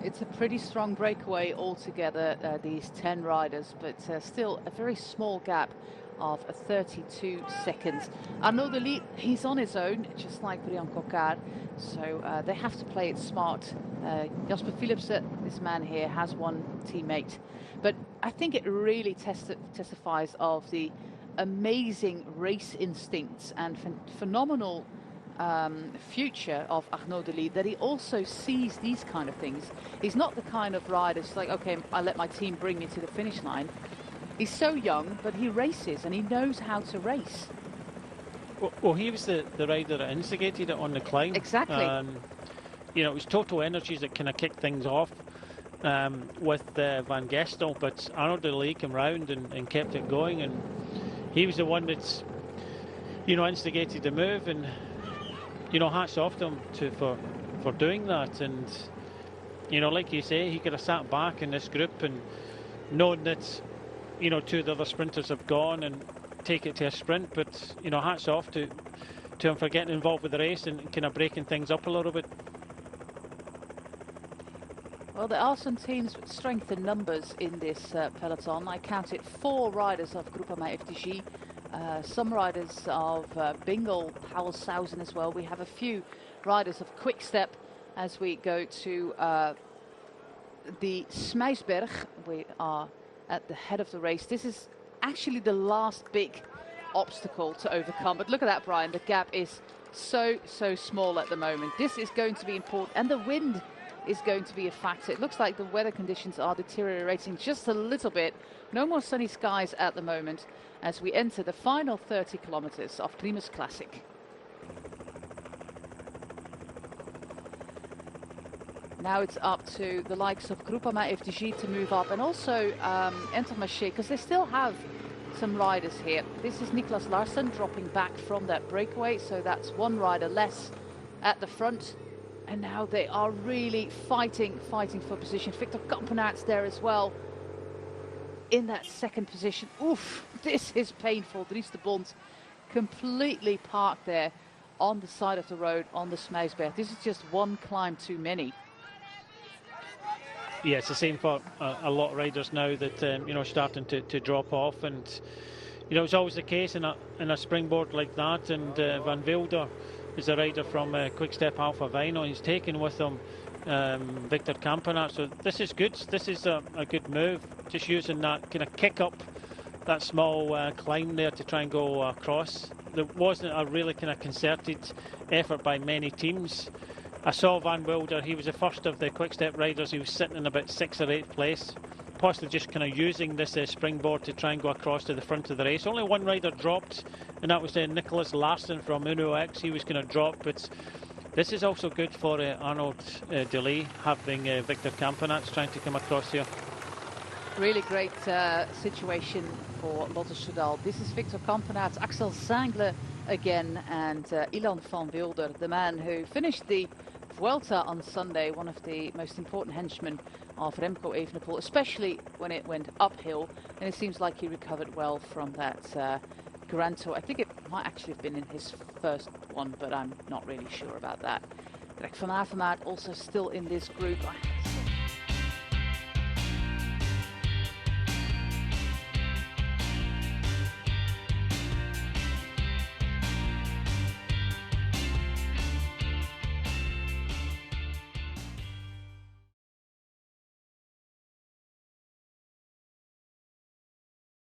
It's a pretty strong breakaway altogether, these 10 riders, but still a very small gap of 32 seconds. Arnaud de Lee, he's on his own, just like Brian Coquard, so they have to play it smart. Jasper Philipsen, this man here, has one teammate, but I think it really testifies of the amazing race instincts and phenomenal future of Arnaud de Lee, that he also sees these kind of things. He's not the kind of rider who's like, okay, I let my team bring me to the finish line. He's so young, but he races and he knows how to race. Well, he was the rider that instigated it on the climb. Exactly. You know, it was Total Energies that kind of kicked things off with Van Gestel, but Arnaud de Lee came round and kept it going, and he was the one that's, you know, instigated the move, and you know, hats off to him for doing that. And you know, like you say, he could have sat back in this group and known that, you know, two of the other sprinters have gone and take it to a sprint. But you know, hats off to him for getting involved with the race and kind of breaking things up a little bit. Well, there are some teams with strength in numbers in this peloton. I counted 4 riders of Groupama FDG. Some riders of Bingle, Howell-Sausen as well. We have a few riders of Quick Step as we go to the Smeysberg. We are at the head of the race. This is actually the last big obstacle to overcome. But look at that, Brian. The gap is so small at the moment. This is going to be important. And the wind is going to be a factor. It looks like the weather conditions are deteriorating just a little bit. No more sunny skies at the moment as we enter the final 30 kilometers of Primus Classic. Now it's up to the likes of Groupama FDG to move up, and also Intermarché, because they still have some riders here. This is Niklas Larsson dropping back from that breakaway, so that's one rider less at the front. And now they are really fighting for position. Victor Kampenaerts there as well in that second position. Oof, this is painful. Dries de Bond completely parked there on the side of the road on the Smeysberg. This is just one climb too many. Yeah, it's the same for a lot of riders now that you know, starting to drop off, and you know, it's always the case in a springboard like that. And Van Wilder is a rider from Quick Step Alpha Vinyl. He's taken with him Victor Kampenaerts. So this is good. This is a good move. Just using that kind of kick up, that small climb there to try and go across. There wasn't a really kind of concerted effort by many teams. I saw Van Wilder. He was the first of the Quick Step riders. He was sitting in about 6th or 8th place, possibly just kind of using this springboard to try and go across to the front of the race. Only one rider dropped, and that was Nicholas Larsson from Uno X. He was going to drop, but this is also good for Arnaud de Lee, having Victor Kampenaerts trying to come across here. Really great situation for Lotte Soudal. This is Victor Kampenaerts, Axel Zingle again, and Ilan van Wilder, the man who finished the Vuelta on Sunday, one of the most important henchmen of Remco Evenepoel, especially when it went uphill, and it seems like he recovered well from that Grand Tour. I think it might actually have been in his first one, but I'm not really sure about that. Greg van Avermaet also still in this group.